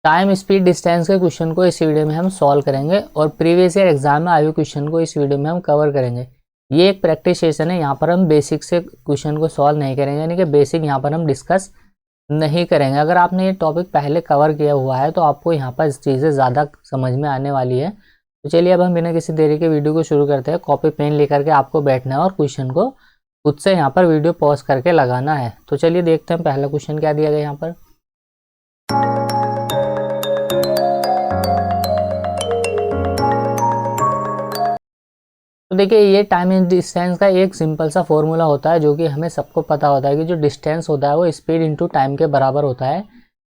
Time speed distance के question को इस वीडियो में हम सॉल्व करेंगे और प्रीवियस ईयर एग्जाम में आए हुए क्वेश्चन को इस वीडियो में हम कवर करेंगे। ये एक प्रैक्टिस सेशन है, यहाँ पर हम बेसिक से क्वेश्चन को सॉल्व नहीं करेंगे, यानी कि बेसिक यहाँ पर हम डिस्कस नहीं करेंगे। अगर आपने ये टॉपिक पहले कवर किया हुआ है तो आपको यहाँ पर चीज़ें ज़्यादा समझ में आने वाली है। तो चलिए अब हम बिना किसी देरी के वीडियो को शुरू करते हैं। कॉपी पेन लेकर के आपको बैठना है और क्वेश्चन को खुद से यहाँ पर वीडियो पॉज करके लगाना है। तो चलिए देखते हैं पहला क्वेश्चन क्या दिया गया यहाँ पर। तो देखिए ये टाइम एंड डिस्टेंस का एक सिंपल सा फॉर्मूला होता है जो कि हमें सबको पता होता है कि जो डिस्टेंस होता है वो स्पीड इनटू टाइम के बराबर होता है।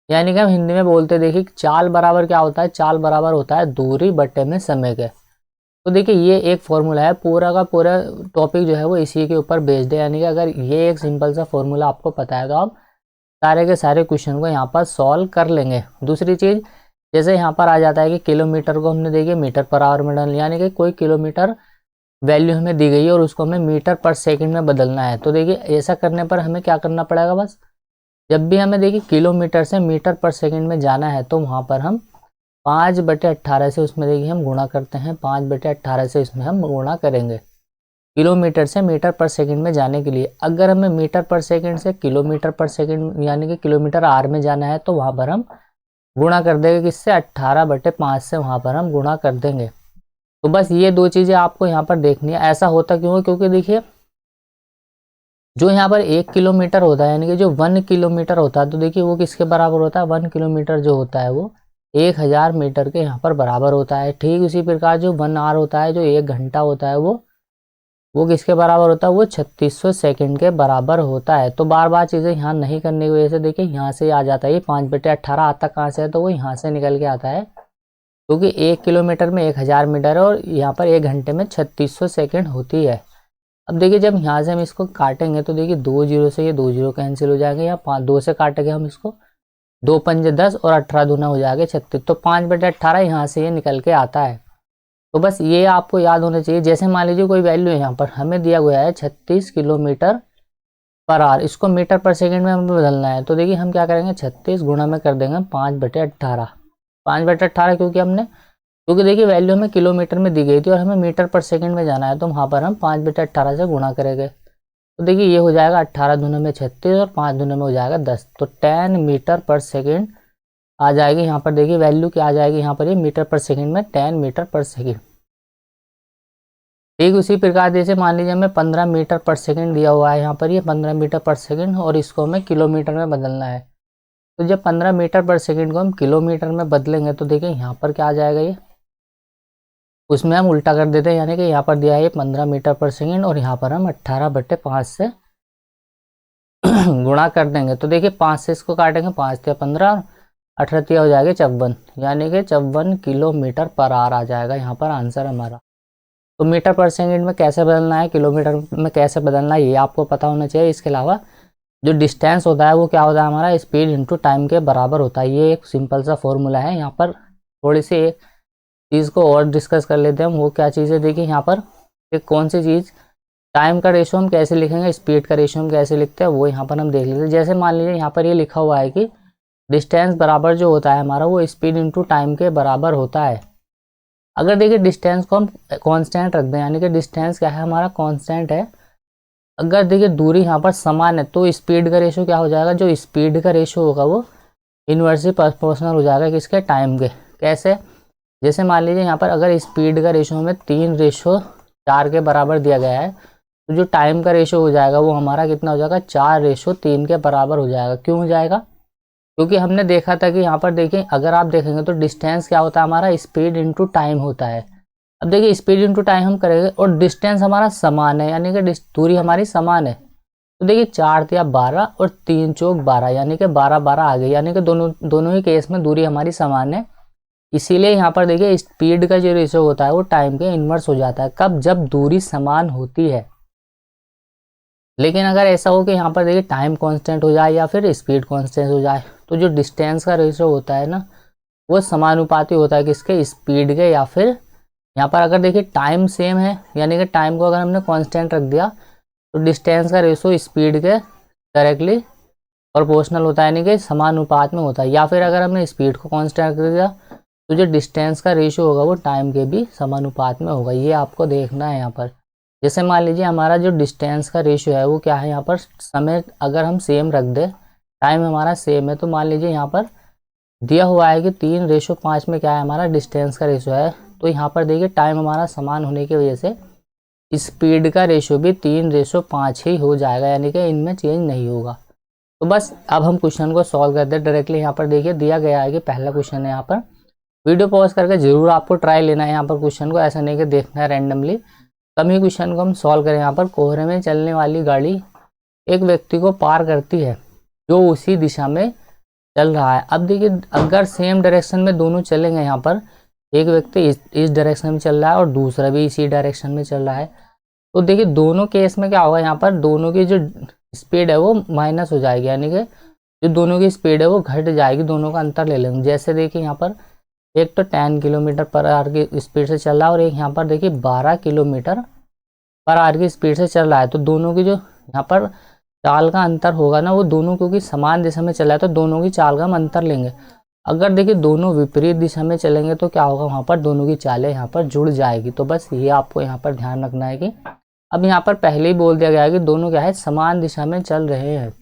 यानी कि हम हिंदी में बोलते देखिए चाल बराबर क्या होता है, चाल बराबर होता है दूरी बट्टे में समय के। तो देखिए ये एक फॉर्मूला है, पूरा का पूरा टॉपिक जो है वो इसी के ऊपर बेस्ड है। यानी कि अगर ये एक सिंपल सा फॉर्मूला आपको पता है तो आप सारे के सारे क्वेश्चन को यहाँ पर सॉल्व कर लेंगे। दूसरी चीज़, जैसे यहाँ पर आ जाता है कि किलोमीटर को हमने देखिए मीटर पर आवर में डाल, यानी कि कोई किलोमीटर वैल्यू हमें दी गई है और उसको हमें मीटर पर सेकंड में बदलना है। तो देखिए ऐसा करने पर हमें क्या करना पड़ेगा, बस जब भी हमें देखिए किलोमीटर से मीटर पर सेकंड में जाना है तो वहाँ पर हम 5/18 से उसमें देखिए हम गुणा करते हैं, 5/18 से इसमें हम गुणा करेंगे किलोमीटर से मीटर पर सेकंड में जाने के लिए। अगर हमें मीटर पर सेकंड से किलोमीटर पर सेकंड यानी कि किलोमीटर आर में जाना है तो वहाँ पर हम गुणा कर देंगे किससे, 18/5 से वहाँ पर हम गुणा कर देंगे। तो बस ये दो चीज़ें आपको यहाँ पर देखनी है। ऐसा होता क्यों है, क्योंकि देखिए जो यहाँ पर 1 किलोमीटर होता है यानी कि जो 1 किलोमीटर होता है तो देखिए वो किसके बराबर होता है, 1 किलोमीटर जो होता है वो 1000 मीटर के यहाँ पर बराबर होता है। ठीक उसी प्रकार जो 1 आवर होता है, जो 1 घंटा होता है वो किसके बराबर होता है, वो 3600 सेकंड के बराबर होता है। तो बार बार चीज़ें यहाँ नहीं करने की वजह से देखिए यहाँ से आ जाता है ये 5/18 आता कहाँ से है, तो वो यहाँ से निकल के आता है, क्योंकि 1 किलोमीटर में 1000 मीटर है और यहाँ पर 1 घंटे में 3600 सेकंड होती है। अब देखिए जब यहाँ से हम इसको काटेंगे तो देखिए 2 जीरो से ये 2 जीरो कैंसिल हो जाएंगे, या 2 से काटेंगे हम इसको, 2 पंजे 10 और 18 दूना हो जाएगा 36। तो 5/18 यहाँ से ये निकल के आता है। तो बस ये आपको याद होना चाहिए। जैसे मान लीजिए कोई वैल्यू है यहाँ पर हमें दिया गया है 36 किलोमीटर पर आवर, इसको मीटर पर सेकंड में हमें बदलना है। तो देखिए हम क्या करेंगे, 36 गुणा में कर देंगे 5/18, 5/18 क्योंकि देखिए वैल्यू हमें किलोमीटर में दी गई थी और हमें मीटर पर सेकंड में जाना है तो वहाँ पर हम 5/18 से गुणा करेंगे। तो देखिए ये हो जाएगा 18 दूने में 36 और 5 दूने में हो जाएगा 10, तो 10 मीटर पर सेकंड आ जाएगी। यहाँ पर देखिए वैल्यू क्या आ जाएगी, यहाँ पर ये मीटर पर सेकंड में 10 मीटर पर सेकंड। ठीक उसी प्रकार जैसे मान लीजिए हमें 15 मीटर पर सेकंड दिया हुआ है, यहाँ पर ये 15 मीटर पर सेकंड और इसको हमें किलोमीटर में बदलना है। तो जब 15 मीटर पर सेकंड को हम किलोमीटर में बदलेंगे तो देखिए यहाँ पर क्या आ जाएगा, ये उसमें हम उल्टा कर देते हैं, यानी कि यहाँ पर दिया है 15 मीटर पर सेकंड और यहाँ पर हम 18/5 से गुणा कर देंगे। तो देखिए 5 से इसको काटेंगे, 5 या 15, 18 हो जाएगा 54, यानी कि 54 किलोमीटर पर आवर आ जाएगा यहाँ पर आंसर हमारा। तो मीटर पर सेकंड में कैसे बदलना है, किलोमीटर में कैसे बदलना है, ये आपको पता होना चाहिए। इसके अलावा जो डिस्टेंस होता है वो क्या होता है हमारा, स्पीड इंटू टाइम के बराबर होता है। ये एक सिंपल सा फॉर्मूला है। यहाँ पर थोड़ी सी एक चीज़ को और डिस्कस कर लेते हैं हम, वो क्या चीज़ है देखिए यहाँ पर एक कौन सी चीज़, टाइम का रेशो हम कैसे लिखेंगे, स्पीड का रेशो हम कैसे लिखते हैं, वो यहाँ पर हम देख लेते हैं। जैसे मान लीजिए यहाँ पर ये लिखा हुआ है कि डिस्टेंस बराबर जो होता है हमारा वो स्पीड इंटू टाइम के बराबर होता है। अगर देखिए डिस्टेंस को हम कांस्टेंट रख दें, यानी कि डिस्टेंस क्या है हमारा, कांस्टेंट है। अगर देखिए दूरी यहाँ पर समान है तो स्पीड का रेशो क्या हो जाएगा, जो स्पीड का रेशो होगा वो इन्वर्सली प्रोपोर्शनल हो जाएगा किसके, टाइम के। कैसे, जैसे मान लीजिए यहाँ पर अगर स्पीड का रेशो हमें 3/4 के बराबर दिया गया है तो जो टाइम का रेशो हो जाएगा वो हमारा कितना हो जाएगा, 4/3 के बराबर हो जाएगा। क्यों हो जाएगा, क्योंकि हमने देखा था कि यहाँ पर देखिए अगर आप देखेंगे तो डिस्टेंस क्या होता है हमारा, स्पीड इंटू टाइम होता है। अब देखिए स्पीड इंटू टाइम हम करेंगे और डिस्टेंस हमारा समान है, यानी कि दूरी हमारी समान है। तो देखिए 4 या 12 और 3 चौक 12, यानी कि 12/12 आ गई, यानी कि दोनों ही केस में दूरी हमारी समान है। इसीलिए यहाँ पर देखिए स्पीड का जो रेशो होता है वो टाइम के इन्वर्स हो जाता है। कब, जब दूरी समान होती है। लेकिन अगर ऐसा हो कि यहाँ पर देखिए टाइम कांस्टेंट हो जाए या फिर स्पीड कांस्टेंट हो जाए तो जो डिस्टेंस का रेशो होता है ना वो समानुपाती होता है किसके, स्पीड के। या फिर यहाँ पर अगर देखिए टाइम सेम है, यानी कि टाइम को अगर हमने कांस्टेंट रख दिया तो डिस्टेंस का रेशो स्पीड के डायरेक्टली प्रोपोर्शनल होता है, यानी कि समानुपात में होता है। या फिर अगर हमने स्पीड को कांस्टेंट कर दिया तो जो डिस्टेंस का रेशियो होगा वो टाइम के भी समानुपात में होगा। ये आपको देखना है यहाँ पर। जैसे मान लीजिए हमारा जो डिस्टेंस का रेशियो है वो क्या है, यहाँ पर समय अगर हम सेम रख दे, टाइम हमारा सेम है, तो मान लीजिए यहाँ पर दिया हुआ है कि 3:5 में क्या है हमारा डिस्टेंस का रेशियो है। तो यहाँ पर देखिए टाइम हमारा समान होने की वजह से स्पीड का रेशियो भी 3:5 ही हो जाएगा, यानी कि इनमें चेंज नहीं होगा। तो बस अब हम क्वेश्चन को सॉल्व करते हैं डायरेक्टली। यहाँ पर देखिए दिया गया है कि पहला क्वेश्चन है, यहाँ पर वीडियो पॉज करके जरूर आपको ट्राई लेना है यहाँ पर क्वेश्चन को, ऐसा नहीं कि देखना है रैंडमली। कम ही क्वेश्चन को हम सॉल्व करें। यहाँ पर कोहरे में चलने वाली गाड़ी एक व्यक्ति को पार करती है जो उसी दिशा में चल रहा है। अब देखिए अगर सेम डायरेक्शन में दोनों चलेंगे, यहाँ पर एक व्यक्ति इस डायरेक्शन में चल रहा है और दूसरा भी इसी डायरेक्शन में चल रहा है, तो देखिए दोनों केस में क्या होगा, यहाँ पर दोनों की जो स्पीड है वो माइनस हो जाएगी, यानी कि जो दोनों की स्पीड है वो घट जाएगी, दोनों का अंतर ले लेंगे। जैसे देखिए यहाँ पर एक तो 10 किलोमीटर पर आवर की स्पीड से चल रहा है और एक यहाँ पर देखिए 12 किलोमीटर पर आवर की स्पीड से चल रहा है। तो दोनों की जो यहाँ पर चाल का अंतर होगा ना, वो दोनों क्योंकि समान दिशा में चल रहा है तो दोनों की चाल का हम अंतर लेंगे। अगर देखिए दोनों विपरीत दिशा में चलेंगे तो क्या होगा, वहाँ पर दोनों की चालें यहाँ पर जुड़ जाएगी। तो बस ये आपको यहाँ पर ध्यान रखना है कि अब यहाँ पर पहले ही बोल दिया गया है कि दोनों क्या है समान दिशा में चल रहे हैं।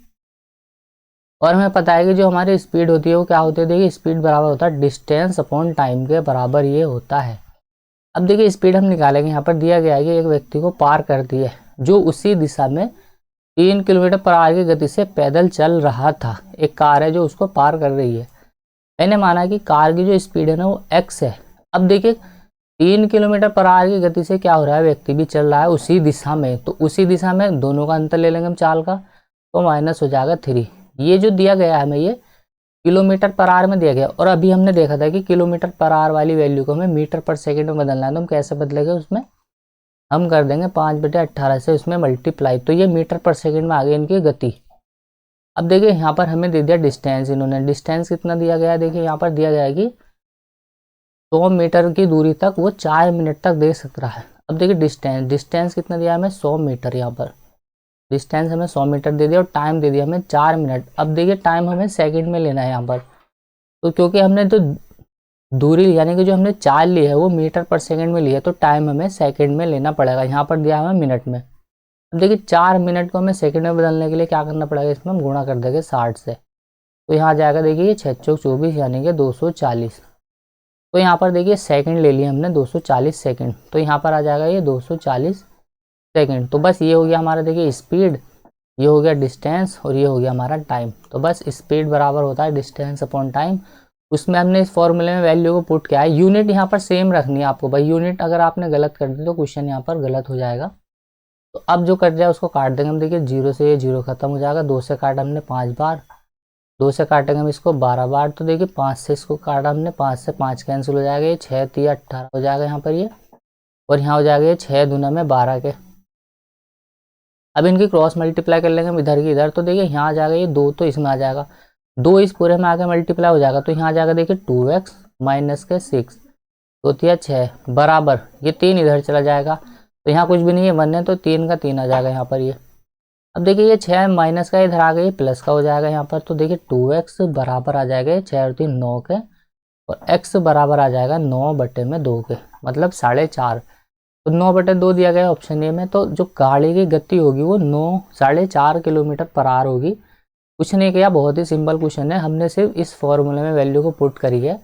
और हमें पता है कि जो हमारी स्पीड होती है वो क्या होती है, देखिए स्पीड बराबर होता है डिस्टेंस अपॉन टाइम के बराबर ये होता है। अब देखिए स्पीड हम निकालेंगे। यहाँ पर दिया गया है कि एक व्यक्ति को पार करती है जो उसी दिशा में 3 किलोमीटर पर आवर की गति से पैदल चल रहा था। एक कार है जो उसको पार कर रही है। मैंने माना कि कार की जो स्पीड है ना वो x है। अब देखिए 3 किलोमीटर पर आवर की गति से क्या हो रहा है, व्यक्ति भी चल रहा है उसी दिशा में, तो उसी दिशा में दोनों का अंतर ले लेंगे हम चाल का, तो माइनस हो जाएगा 3। ये जो दिया गया है हमें ये किलोमीटर पर आवर में दिया गया, और अभी हमने देखा था कि किलोमीटर पर आवर वाली वैल्यू को हमें मीटर पर सेकंड में बदलना है। तो हम कैसे बदलेंगे, उसमें हम कर देंगे 5/18 से उसमें मल्टीप्लाई, तो ये मीटर पर सेकंड में आ गई इनकी गति। अब देखिए यहाँ पर हमें दे दिया डिस्टेंस, इन्होंने डिस्टेंस कितना दिया गया है, देखिए यहाँ पर दिया गया है कि 100 मीटर की दूरी तक वो 4 मिनट तक दे सकता है। अब देखिए डिस्टेंस कितना दिया है हमें 100 मीटर, यहाँ पर डिस्टेंस हमें 100 मीटर दे दिया और टाइम दे दिया हमें 4 मिनट। अब देखिए टाइम हमें सेकंड में लेना है यहाँ पर, तो क्योंकि हमने तो दूरी यानी कि जो हमने चाल ली है वो मीटर पर सेकंड में ली है, तो टाइम हमें सेकंड में लेना पड़ेगा। यहाँ पर दिया हमें मिनट में। अब देखिए 4 मिनट को हमें सेकंड में बदलने के लिए क्या करना पड़ेगा, इसमें हम गुणा कर देंगे 60 से, तो यहाँ जाएगा देखिए ये 6 चौक 24 यानी कि 240। तो यहाँ पर देखिए सेकंड ले लिया हमने 240 सेकंड, तो यहाँ पर आ जाएगा ये 240 सेकंड। तो बस ये हो गया हमारा देखिए स्पीड, ये हो गया डिस्टेंस और ये हो गया हमारा टाइम। तो बस स्पीड बराबर होता है डिस्टेंस अपॉन टाइम। उसमें हमने इस फॉर्मूले में वैल्यू को पुट किया है। यूनिट यहाँ पर सेम रखनी है आपको भाई, यूनिट अगर आपने गलत कर दी तो क्वेश्चन यहाँ पर गलत हो जाएगा। तो अब जो कट जाए उसको काट देंगे हम। देखिए 0 से ये 0 खत्म हो जाएगा, 2 से काटा हमने 5 बार, 2 से काटेंगे हम इसको 12 बार, तो देखिए 5 से इसको काटा हमने, 5 से 5 कैंसिल हो जाएगा, ये 6 3 18 हो जाएगा यहाँ पर ये, और यहाँ हो जाएगा ये 6 दूना में 12 के। अब इनकी क्रॉस मल्टीप्लाई कर लेंगे हम इधर की इधर, तो देखिए यहाँ आ जाएगा ये 2, तो इसमें आ जाएगा 2, इस पूरे में आके मल्टीप्लाई हो जाएगा, तो यहाँ आ जाएगा देखिए 2x माइनस के 6, तो 6 बराबर ये 3 इधर चला जाएगा, तो यहाँ कुछ भी नहीं है 1 है, तो 3 का 3 आ जाएगा यहाँ पर ये। अब देखिए ये 6 माइनस का इधर आ गया, ये प्लस का हो जाएगा यहाँ पर, तो देखिए 2x बराबर आ जाएगा 6 और 3 9 के, और x बराबर आ जाएगा 9/2 के, मतलब 4.5। तो 9/2 दिया गया ऑप्शन ए में। तो जो गाड़ी की गति होगी वो 4.5 किलोमीटर पर आवर होगी। कुछ नहीं किया, बहुत ही सिंपल क्वेश्चन है, हमने सिर्फ इस फॉर्मूले में वैल्यू को पुट करी है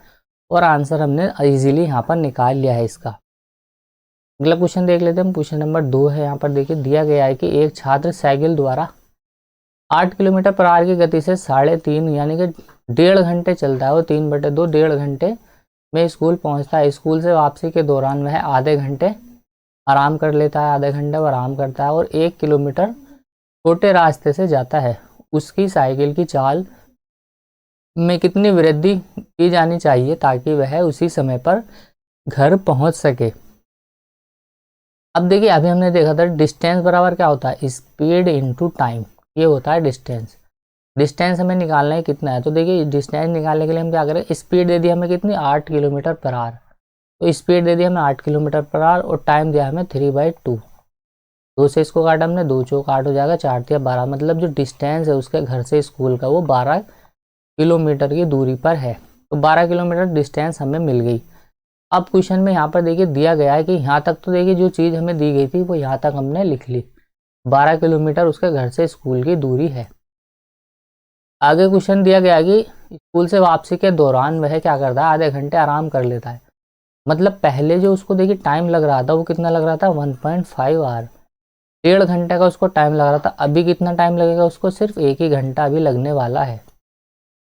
और आंसर हमने इजीली यहाँ पर निकाल लिया है इसका। अगला क्वेश्चन देख लेते हैं हम। क्वेश्चन नंबर 2 है। यहाँ पर देखिए दिया गया है कि एक छात्र साइकिल द्वारा 8 किलोमीटर पर आवर की गति से 3.5 यानी कि 1.5 घंटे चलता है, वो 3/2 1.5 घंटे में स्कूल पहुँचता है। स्कूल से वापसी के दौरान वह आधे घंटे आराम कर लेता है, आधे घंटे वो आराम करता है और 1 किलोमीटर छोटे रास्ते से जाता है। उसकी साइकिल की चाल में कितनी वृद्धि की जानी चाहिए ताकि वह उसी समय पर घर पहुंच सके। अब देखिए अभी हमने देखा था डिस्टेंस बराबर क्या होता है, स्पीड इनटू टाइम, ये होता है डिस्टेंस। डिस्टेंस हमें निकालना है कितना है, तो देखिए डिस्टेंस निकालने के लिए हम क्या करें, स्पीड दे दी हमें कितनी 8 किलोमीटर पर आवर, तो स्पीड दे दी हमें 8 किलोमीटर पर आवर और टाइम दिया हमें 3/2। 2 से इसको काटा हमने, 2 चौक 8 हो जाएगा, 4 तिया 12, मतलब जो डिस्टेंस है उसके घर से स्कूल का वो 12 किलोमीटर की दूरी पर है। तो 12 किलोमीटर डिस्टेंस हमें मिल गई। अब क्वेश्चन में यहाँ पर देखिए दिया गया है कि यहाँ तक तो देखिए जो चीज़ हमें दी गई थी वो यहाँ तक हमने लिख ली, 12 किलोमीटर उसके घर से स्कूल की दूरी है। आगे क्वेश्चन दिया गया है कि स्कूल से वापसी के दौरान वह क्या करता है, आधे घंटे आराम कर लेता है। मतलब पहले जो उसको देखिए टाइम लग रहा था वो कितना लग रहा था, 1.5 आवर, 1.5 घंटे का उसको टाइम लग रहा था। अभी कितना टाइम लगेगा उसको, सिर्फ 1 ही घंटा अभी लगने वाला है,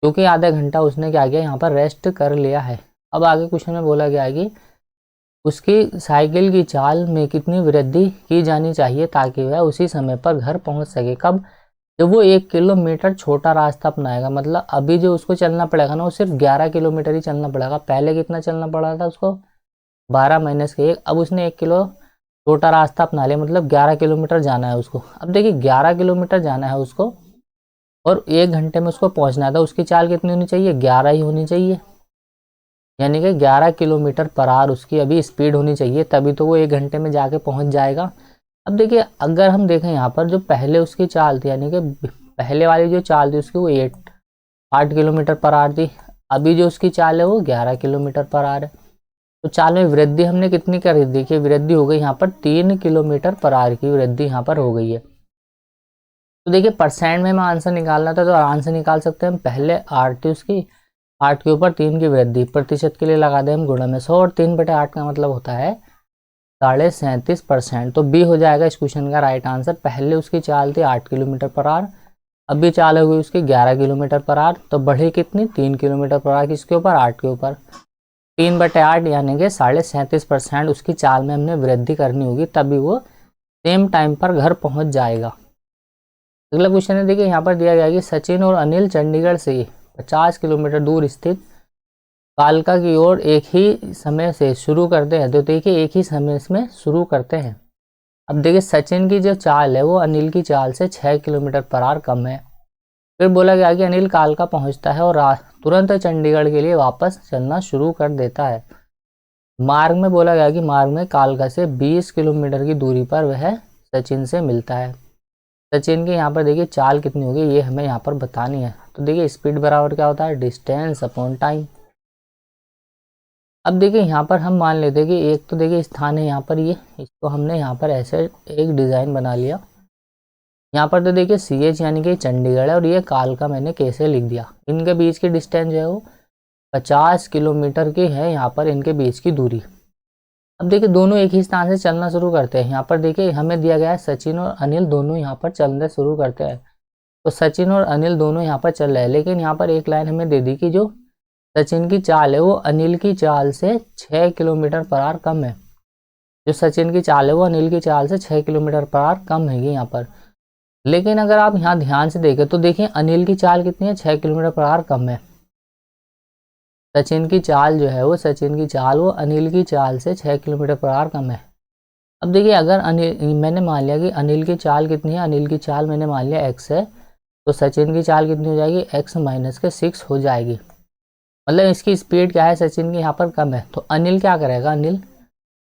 क्योंकि आधा घंटा उसने क्या किया, यहाँ पर रेस्ट कर लिया है। अब आगे क्वेश्चन में बोला गया है कि उसकी साइकिल की चाल में कितनी वृद्धि की जानी चाहिए ताकि वह उसी समय पर घर पहुंच सके। कब, जब वो 1 किलोमीटर छोटा रास्ता अपनाएगा। मतलब अभी जो उसको चलना पड़ेगा ना वो सिर्फ 11 किलोमीटर ही चलना पड़ेगा। पहले कितना चलना पड़ रहा था उसको, 12 माइनस के 1। अब उसने 1 किलो छोटा रास्ता अपना लिया, मतलब 11 किलोमीटर जाना है उसको। अब देखिए 11 किलोमीटर जाना है उसको और 1 घंटे में उसको पहुंचना था। उसकी चाल कितनी होनी चाहिए, 11 ही होनी चाहिए, यानी कि 11 किलोमीटर पर आवर उसकी अभी स्पीड होनी चाहिए, तभी तो वो 1 घंटे में जाके पहुंच जाएगा। अब देखिए अगर हम देखें यहाँ पर जो पहले उसकी चाल थी, यानी कि पहले वाली जो चाल थी उसकी वो 8 किलोमीटर पर आवर थी। अभी जो उसकी चाल है वो 11 किलोमीटर पर आवर है। तो चाल में वृद्धि हमने कितनी करी, देखिए वृद्धि हो गई यहाँ पर 3 किलोमीटर पर आवर की वृद्धि यहाँ पर हो गई है। तो देखिए परसेंट में हमें आंसर निकालना था, तो आराम से निकाल सकते हैं हम। पहले 8 थी उसकी, 8 के ऊपर 3 की वृद्धि, प्रतिशत के लिए लगा दें हम गुणा में 100, और 3/8 का मतलब होता है 37.5%। तो बी हो जाएगा इस क्वेश्चन का राइट आंसर। पहले उसकी चाल थी 8 किलोमीटर पर आवर, अभी चाल हो गई उसकी 11 किलोमीटर पर आवर, तो बढ़ी कितनी, 3 किलोमीटर पर आवर, किसके ऊपर, 8 के ऊपर। 3/8 यानी कि 37.5% उसकी चाल में हमने वृद्धि करनी होगी, तभी वो सेम टाइम पर घर पहुंच जाएगा। अगला क्वेश्चन है, देखिए यहाँ पर दिया गया है कि सचिन और अनिल चंडीगढ़ से 50 किलोमीटर दूर स्थित कालका की ओर एक ही समय से शुरू करते हैं। तो देखिए एक ही समय में शुरू करते हैं। अब देखिए सचिन की जो चाल है वो अनिल की चाल से 6 किलोमीटर पर आवर कम है। फिर बोला गया कि अनिल कालका पहुंचता है और तुरंत चंडीगढ़ के लिए वापस चलना शुरू कर देता है। मार्ग में बोला गया कि मार्ग में कालका से 20 किलोमीटर की दूरी पर वह सचिन से मिलता है। सचिन की यहाँ पर देखिए चाल कितनी होगी ये हमें यहाँ पर बतानी है। तो देखिए स्पीड बराबर क्या होता है, डिस्टेंस अपॉन टाइम। अब देखिए यहाँ पर हम मान लेते हैं कि एक तो देखिए स्थान है यहाँ पर, ये इसको हमने यहाँ पर ऐसे एक डिज़ाइन बना लिया। यहाँ पर तो देखिए CH यानी कि चंडीगढ़ है और ये कालका मैंने कैसे लिख दिया। इनके बीच की डिस्टेंस जो है वो 50 किलोमीटर की है, यहाँ पर इनके बीच की दूरी। अब देखिए दोनों एक ही स्थान से चलना शुरू करते हैं। यहाँ पर देखिए हमें दिया गया है सचिन और अनिल दोनों यहाँ पर चलना शुरू करते हैं। तो सचिन और अनिल दोनों यहाँ पर चल रहे हैं, लेकिन यहाँ पर एक लाइन हमें दे दी कि जो सचिन की चाल है वो अनिल की चाल से 6 किलोमीटर पर आवर कम है। जो सचिन की चाल है वो अनिल की चाल से 6 किलोमीटर पर आवर कम है यहाँ पर। लेकिन अगर आप यहाँ ध्यान से देखें तो देखिए अनिल की चाल कितनी है, 6 किलोमीटर पर आवर कम है। सचिन की चाल जो है वो अनिल की चाल से 6 किलोमीटर पर आवर कम है। अब देखिए अगर अनिल, मैंने मान लिया कि अनिल की चाल कितनी है, अनिल की चाल मैंने मान लिया x है, तो सचिन की चाल कितनी हो जाएगी, x माइनस के 6 हो जाएगी। मतलब इसकी स्पीड क्या है, सचिन की यहाँ पर कम है। तो अनिल क्या करेगा, अनिल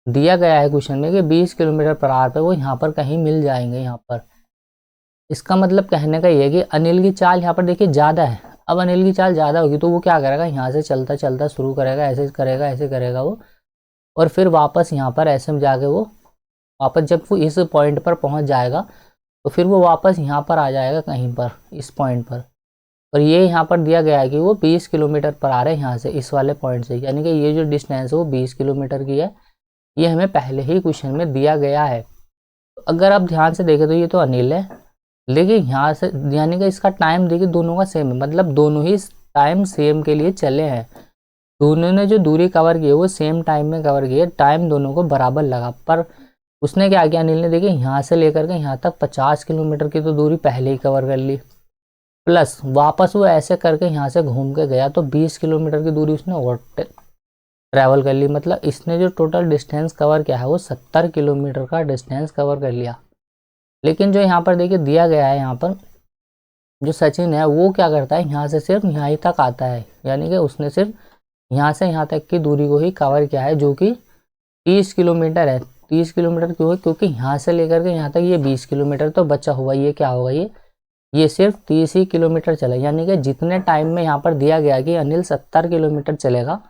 दिया गया है क्वेश्चन में कि 20 किलोमीटर पर आवर पे वो यहाँ पर कहीं मिल जाएंगे यहाँ पर। इसका मतलब कहने का ये है कि अनिल की चाल यहाँ पर देखिए ज़्यादा है। अब अनिल की चाल ज़्यादा होगी तो वो क्या करेगा, यहाँ से चलता चलता शुरू करेगा, ऐसे करेगा वो, और फिर वापस यहाँ पर ऐसे में जाके वो वापस जब वो इस पॉइंट पर पहुँच जाएगा तो फिर वो वापस यहाँ पर आ जाएगा कहीं पर इस पॉइंट पर। और ये यहाँ पर दिया गया है कि वो 20 किलोमीटर पर आ रहे हैं यहाँ से, इस वाले पॉइंट से, यानी कि ये जो डिस्टेंस है वो 20 किलोमीटर की है। ये हमें पहले ही क्वेश्चन में दिया गया है। तो अगर आप ध्यान से देखें तो ये तो अनिल है, लेकिन यहाँ से यानी कि इसका टाइम देखिए दोनों का सेम है, मतलब दोनों ही टाइम सेम के लिए चले हैं। दोनों ने जो दूरी कवर की है वो सेम टाइम में कवर की है, टाइम दोनों को बराबर लगा। पर उसने क्या किया, अनिल ने देखिए यहाँ से लेकर के यहाँ तक 50 किलोमीटर की तो दूरी पहले ही कवर कर ली, प्लस वापस वो ऐसे करके यहाँ से घूम के गया तो 20 किलोमीटर की दूरी उसने और ट्रैवल कर ली। मतलब इसने जो टोटल डिस्टेंस कवर किया है वो 70 किलोमीटर का डिस्टेंस कवर कर लिया। लेकिन जो यहाँ पर देखिए दिया गया है, यहाँ पर जो सचिन है वो क्या करता है, यहाँ से सिर्फ यहाँ ही तक आता है, यानी कि उसने सिर्फ यहाँ से यहाँ तक की दूरी को ही कवर किया है, जो कि 30 किलोमीटर है। 30 किलोमीटर क्यों है, क्योंकि यहाँ से लेकर के यहाँ तक ये 20 किलोमीटर तो बचा हुआ, ये क्या होगा, ये सिर्फ 30 ही किलोमीटर चला। यानी कि जितने टाइम में यहाँ पर दिया गया कि अनिल 70 किलोमीटर चलेगा,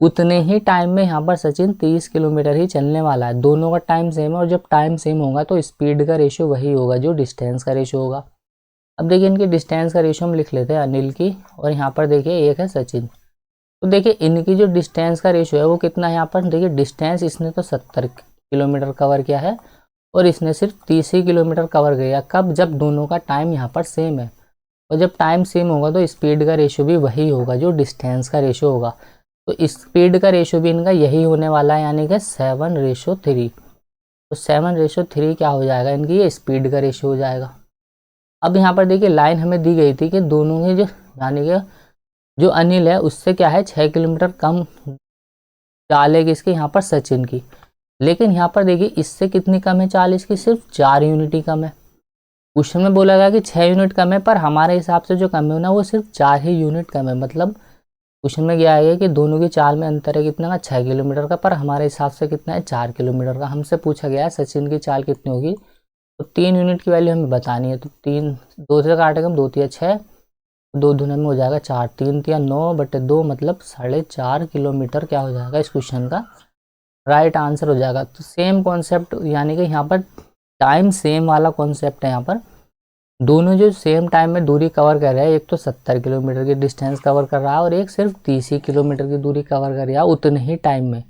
उतने ही टाइम में यहाँ पर सचिन 30 किलोमीटर ही चलने वाला है। दोनों का टाइम सेम है, और जब टाइम सेम होगा तो स्पीड का रेशियो वही होगा जो डिस्टेंस का रेशियो होगा। अब देखिए इनकी डिस्टेंस का रेशियो हम लिख लेते हैं अनिल की, और यहाँ पर देखिए एक है सचिन। तो देखिए इनकी जो डिस्टेंस का रेशियो है वो कितना है, यहाँ पर देखिए डिस्टेंस इसने तो 70 किलोमीटर कवर किया है और इसने सिर्फ 30 ही किलोमीटर कवर किया। कब, जब दोनों का टाइम यहाँ पर सेम है, और जब टाइम सेम होगा तो स्पीड का रेशियो भी वही होगा जो डिस्टेंस का रेशियो होगा। तो स्पीड का रेशियो भी इनका यही होने वाला है, यानी कि 7:3। तो 7:3 क्या हो जाएगा, इनकी ये स्पीड का रेशियो हो जाएगा। अब यहाँ पर देखिए लाइन हमें दी गई थी कि दोनों के जो, यानी कि जो अनिल है उससे क्या है 6 किलोमीटर कम चाल है किसकी, यहाँ पर सचिन की। लेकिन यहाँ पर देखिए इससे कितनी कम है चाल, इसकी सिर्फ 4 यूनिट ही कम है। क्वेश्चन में बोला गया कि 6 यूनिट कम है, पर हमारे हिसाब से जो कम है ना वो सिर्फ 4 ही यूनिट कम है। मतलब क्वेश्चन में क्या है कि दोनों की चाल में अंतर है कितना का, 6 किलोमीटर का, पर हमारे हिसाब से कितना है 4 किलोमीटर का। हमसे पूछा गया है सचिन की चाल कितनी होगी, तो 3 यूनिट की वैल्यू हमें बतानी है। तो 3 2 से काटेंगे हम, 2 3 6, 2 दूना में हो जाएगा 4, 3 3 9/2, मतलब 4.5 किलोमीटर क्या हो जाएगा इस क्वेश्चन का राइट आंसर हो जाएगा। तो सेम कॉन्सेप्ट, यानी कि यहाँ पर टाइम सेम वाला कॉन्सेप्ट है। यहाँ पर दोनों जो सेम टाइम में दूरी कवर कर रहे हैं, एक तो 70 किलोमीटर की डिस्टेंस कवर कर रहा है और एक सिर्फ 30 ही किलोमीटर की दूरी कवर कर रहा है उतने ही टाइम में।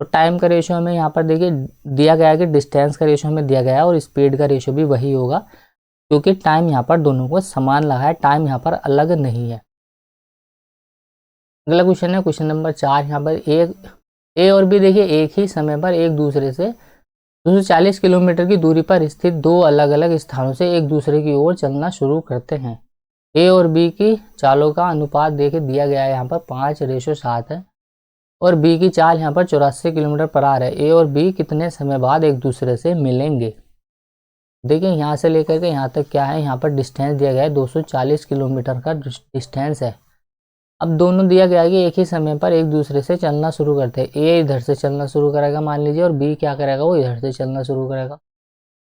तो टाइम का रेशियो हमें यहाँ पर देखिए दिया गया है कि डिस्टेंस का रेशियो हमें दिया गया है और स्पीड का रेशियो भी वही होगा, क्योंकि टाइम यहाँ पर दोनों को समान लगा है, टाइम यहाँ पर अलग नहीं है। अगला क्वेश्चन है क्वेश्चन नंबर 4। यहाँ पर ए और बी देखिए एक ही समय पर एक दूसरे से 240 किलोमीटर की दूरी पर स्थित दो अलग अलग स्थानों से एक दूसरे की ओर चलना शुरू करते हैं। ए और बी की चालों का अनुपात देखिए दिया गया है यहाँ पर 5:7 है, और बी की चाल यहाँ पर 84 किलोमीटर पर आ है। ए और बी कितने समय बाद एक दूसरे से मिलेंगे। देखिए यहाँ से लेकर के यहाँ तक क्या है, यहाँ पर डिस्टेंस दिया गया है 240 किलोमीटर का डिस्टेंस है। अब दोनों दिया गया है कि एक ही समय पर एक दूसरे से चलना शुरू करते हैं। ए इधर से चलना शुरू करेगा मान लीजिए, और बी क्या करेगा, वो इधर से चलना शुरू करेगा।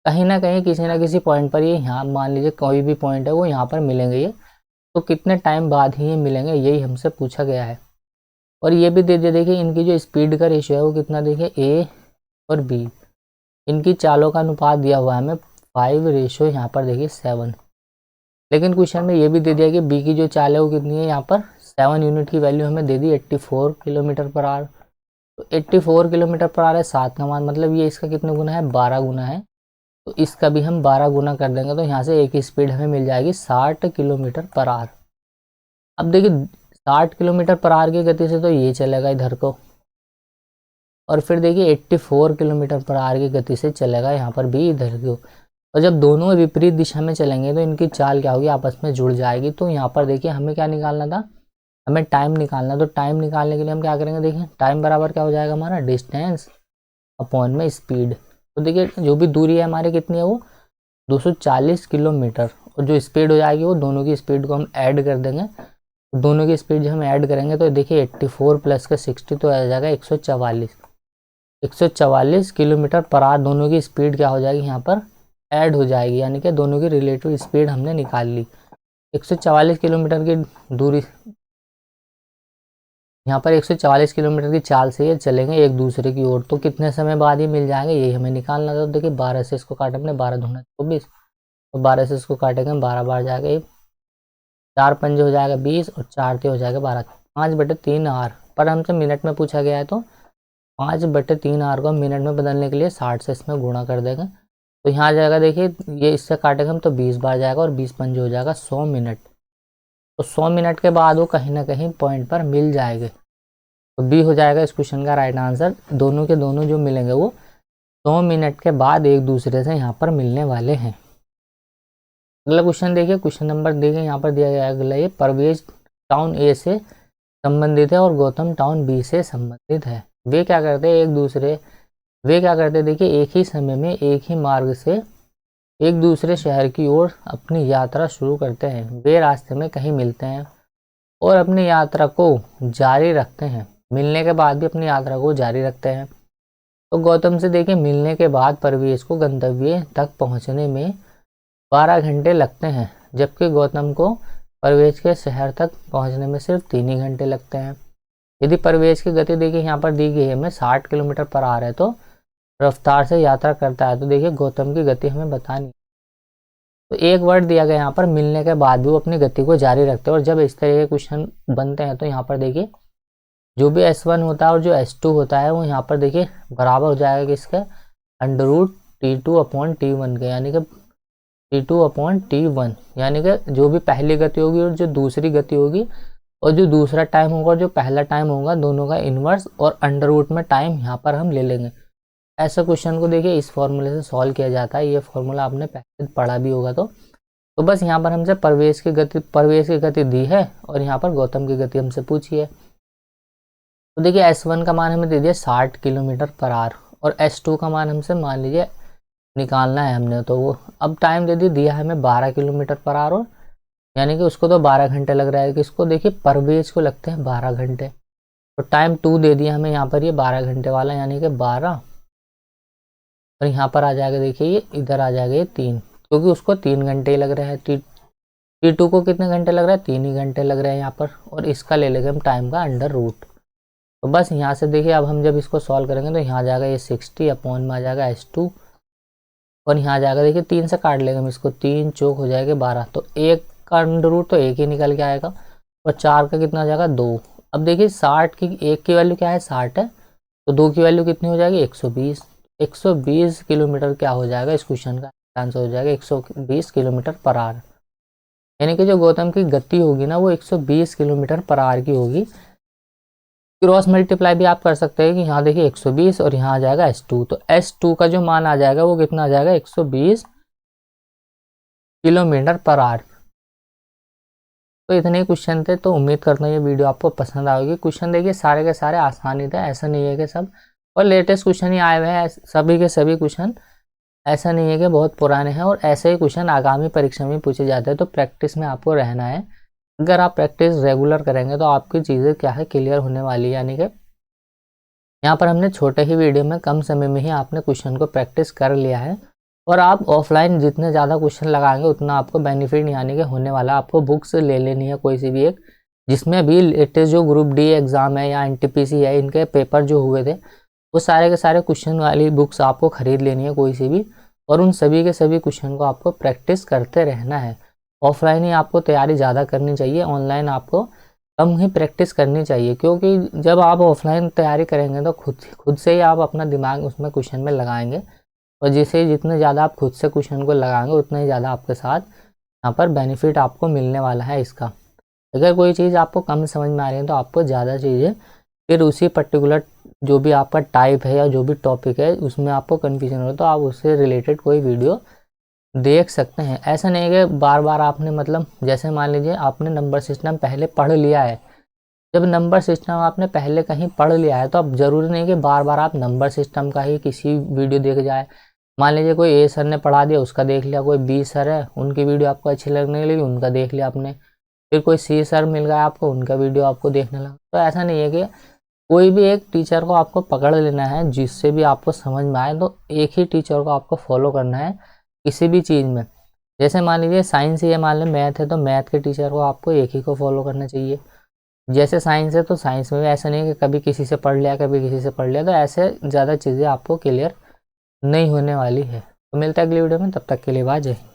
कहीं ना कहीं किसी ना किसी पॉइंट पर ये यहाँ मान लीजिए कोई भी पॉइंट है वो यहाँ पर मिलेंगे ये, तो कितने टाइम बाद ही ये मिलेंगे यही हमसे पूछा गया है। और ये भी दे दिया देखिए इनकी जो स्पीड का रेशियो है वो कितना, देखिए ए और बी इनकी चालों का अनुपात दिया हुआ है हमें 5 यहाँ पर देखिए 7। लेकिन क्वेश्चन में ये भी दे दिया कि बी की जो चाल है वो कितनी है, यहाँ पर 7 यूनिट की वैल्यू हमें दे दी 84 किलोमीटर पर आवर। तो 84 किलोमीटर पर आवर है 7 का मान, मतलब ये इसका कितने गुना है, 12 गुना है। तो इसका भी हम 12 गुना कर देंगे तो यहाँ से एक ही स्पीड हमें मिल जाएगी 60 किलोमीटर पर आवर। अब देखिए 60 किलोमीटर पर आवर की गति से तो ये चलेगा इधर को, और फिर देखिए 84 किलोमीटर पर आवर की गति से चलेगा यहाँ पर भी इधर को। और जब दोनों विपरीत दिशा में चलेंगे तो इनकी चाल क्या होगी, आपस में जुड़ जाएगी। तो यहाँ पर देखिए हमें क्या निकालना था, हमें टाइम निकालना। तो टाइम निकालने के लिए हम क्या करेंगे, देखिए टाइम बराबर क्या हो जाएगा हमारा, डिस्टेंस अपॉन में स्पीड। तो देखिए जो भी दूरी है हमारी कितनी है, वो 240 किलोमीटर, और जो स्पीड हो जाएगी वो दोनों की स्पीड को हम ऐड कर देंगे। तो दोनों की स्पीड जब हम ऐड करेंगे तो देखिए 84 प्लस का 60 तो आ जाएगा 144 किलोमीटर पर आवर। दोनों की स्पीड क्या हो जाएगी यहाँ पर ऐड हो जाएगी, यानी कि दोनों की रिलेटिव स्पीड हमने निकाल ली। 144 किलोमीटर की दूरी, यहाँ पर 144 किलोमीटर की चाल से ये चलेंगे एक दूसरे की ओर, तो कितने समय बाद ही मिल जाएंगे यही हमें निकालना था। तो देखिए 12 से इसको काटे हमने, 12 दूना 24, तो 12 से इसको काटेंगे 12 बार जाएगा, ये 4 पंजे हो जाएगा 20 और 4 ते हो जाएगा 12, 5/3 आवर। पर हमसे मिनट में पूछा गया है तो 5/3 आवर को हम मिनट में बदलने के लिए 60 से इसमें गुणा कर देंगे। तो यहाँ जाएगा देखिए ये इससे काटेंगे हम तो 20 बार जाएगा, और 20 पंजे हो जाएगा 100 मिनट। तो 100 मिनट के बाद वो कहीं ना कहीं पॉइंट पर मिल जाएंगे। तो बी हो जाएगा इस क्वेश्चन का राइट आंसर। दोनों के दोनों जो मिलेंगे वो 100 मिनट के बाद एक दूसरे से यहाँ पर मिलने वाले हैं। अगला क्वेश्चन देखिए, क्वेश्चन नंबर देखिए यहाँ पर दिया गया है अगला, ये परवेज टाउन ए से संबंधित है और गौतम टाउन बी से संबंधित है। वे क्या करते हैं देखिए एक ही समय में एक ही मार्ग से एक दूसरे शहर की ओर अपनी यात्रा शुरू करते हैं। वे रास्ते में कहीं मिलते हैं और अपनी यात्रा को जारी रखते हैं, मिलने के बाद भी अपनी यात्रा को जारी रखते हैं। तो गौतम से देखिए मिलने के बाद परवेश को गंतव्य तक पहुंचने में 12 घंटे लगते हैं, जबकि गौतम को परवेश के शहर तक पहुंचने में सिर्फ 3 ही घंटे लगते हैं। यदि परवेश की गति देखिए यहाँ पर दी गई है हमें 60 किलोमीटर पर आ रहा है, तो रफ्तार से यात्रा करता है, तो देखिए गौतम की गति हमें बतानी। तो एक वर्ड दिया गया यहाँ पर, मिलने के बाद भी वो अपनी गति को जारी रखते हैं। और जब इस तरह के क्वेश्चन बनते हैं तो यहाँ पर देखिए जो भी S1 होता है और जो S2 होता है वो यहाँ पर देखिए बराबर हो जाएगा किसके, √T2/T1 के, यानी कि T2/T1, यानी कि जो भी पहली गति होगी और जो दूसरी गति होगी और जो दूसरा टाइम होगा और जो पहला टाइम होगा, दोनों का इन्वर्स और अंडर रूट में टाइम यहाँ पर हम ले लेंगे। ऐसे क्वेश्चन को देखिए इस फॉर्मूले से सॉल्व किया जाता है। ये फॉर्मूला आपने पहले पढ़ा भी होगा। तो बस यहाँ पर हमसे परवेश की गति दी है और यहाँ पर गौतम की गति हमसे पूछी है। तो देखिए S1 का मान हमें दे दिया 60 किलोमीटर पर आवर और S2 का मान हमसे मान लीजिए निकालना है हमने, तो वो अब टाइम दे दिया है हमें 12 किलोमीटर पर आवर, यानी कि उसको तो 12 घंटे लग रहा है, कि इसको देखिए परवेश को लगते हैं 12 घंटे। तो टाइम 2 दे दिया हमें यहाँ पर ये 12 घंटे वाला, यानी कि 12, और यहाँ पर आ जाएगा देखिए ये इधर आ जाएगा ये 3, क्योंकि उसको 3 घंटे ही लग रहे हैं। T2 को कितने घंटे लग रहा है, 3 ही घंटे लग रहे हैं यहाँ पर, और इसका ले लेंगे हम टाइम का अंडर रूट। तो बस यहाँ से देखिए अब हम जब इसको सॉल्व करेंगे तो यहाँ आ जाएगा ये 60 अपॉन में आ जाएगा S2, और यहाँ आ जाएगा देखिए 3 से काट लेंगे हम इसको, 3 चौक हो जाएगा 12, तो 1 का अंडर रूट तो 1 ही निकल के आएगा, और 4 का कितना आ जाएगा 2। अब देखिए 60 की 1 की वैल्यू क्या है 60 है, तो 2 की वैल्यू कितनी हो जाएगी 120। 120 किलोमीटर क्या हो जाएगा, इस क्वेश्चन का आंसर हो जाएगा 120 किलोमीटर पर आवर, यानी कि जो गौतम की गति होगी ना वो 120 किलोमीटर पर आवर की होगी। क्रॉस मल्टीप्लाई भी आप कर सकते हैं कि यहाँ देखिए 120 और यहाँ आ जाएगा S2, तो S2 का जो मान आ जाएगा वो कितना आ जाएगा 120 किलोमीटर पर आवर। तो इतने ही क्वेश्चन थे। तो उम्मीद करता हूँ ये वीडियो आपको पसंद आएगी। क्वेश्चन देखिए सारे के सारे आसान ही थे, ऐसा नहीं है कि सब, और लेटेस्ट क्वेश्चन ही आए हुए हैं सभी के सभी क्वेश्चन, ऐसा नहीं है कि बहुत पुराने हैं, और ऐसे ही क्वेश्चन आगामी परीक्षा में पूछे जाते हैं। तो प्रैक्टिस में आपको रहना है। अगर आप प्रैक्टिस रेगुलर करेंगे तो आपकी चीज़ें क्या है क्लियर होने वाली है, यानी कि यहाँ पर हमने छोटे ही वीडियो में कम समय में ही आपने क्वेश्चन को प्रैक्टिस कर लिया है, और आप ऑफलाइन जितने ज़्यादा क्वेश्चन लगाएंगे उतना आपको बेनिफिट यानी कि होने वाला। आपको बुक्स ले लेनी है कोई सी भी एक, जिसमें भी लेटेस्ट जो ग्रुप डी एग्ज़ाम है या NTPC है, इनके पेपर जो हुए थे वो सारे के सारे क्वेश्चन वाली बुक्स आपको ख़रीद लेनी है कोई सी भी, और उन सभी के सभी क्वेश्चन को आपको प्रैक्टिस करते रहना है। ऑफलाइन ही आपको तैयारी ज़्यादा करनी चाहिए, ऑनलाइन आपको कम ही प्रैक्टिस करनी चाहिए, क्योंकि जब आप ऑफलाइन तैयारी करेंगे तो खुद से ही आप अपना दिमाग उसमें क्वेश्चन में लगाएंगे, और जिसे जितने ज़्यादा आप खुद से क्वेश्चन को लगाएंगे उतना ही ज़्यादा आपके साथ यहाँ पर बेनिफिट आपको मिलने वाला है इसका। अगर कोई चीज़ आपको कम समझ में आ रही है तो आपको ज़्यादा चीज़ें फिर उसी पर्टिकुलर जो भी आपका टाइप है या जो भी टॉपिक है उसमें आपको कन्फ्यूजन हो तो आप उससे रिलेटेड कोई वीडियो देख सकते हैं। ऐसा नहीं है कि बार बार आपने मतलब जैसे मान लीजिए आपने नंबर सिस्टम पहले पढ़ लिया है, जब नंबर सिस्टम आपने पहले कहीं पढ़ लिया है तो अब ज़रूरी नहीं कि बार बार आप नंबर सिस्टम का ही किसी वीडियो देख जाए। मान लीजिए कोई A सर ने पढ़ा दिया उसका देख लिया, कोई B सर है उनकी वीडियो आपको अच्छी लगने लगी उनका देख लिया आपने, फिर कोई C सर मिल गया आपको उनका वीडियो आपको देखने लगा। तो ऐसा नहीं है कि कोई भी एक टीचर को आपको पकड़ लेना है जिससे भी आपको समझ में आए, तो एक ही टीचर को आपको फॉलो करना है किसी भी चीज़ में। जैसे मान लीजिए साइंस ही है, मान लीजिए मैथ है तो मैथ के टीचर को आपको एक ही को फॉलो करना चाहिए। जैसे साइंस है तो साइंस में भी ऐसा नहीं है कि कभी किसी से पढ़ लिया कभी किसी से पढ़ लिया, तो ऐसे ज़्यादा चीज़ें आपको क्लियर नहीं होने वाली है। तो मिलता है अगली वीडियो में, तब तक के लिए बाय, जय हिंद।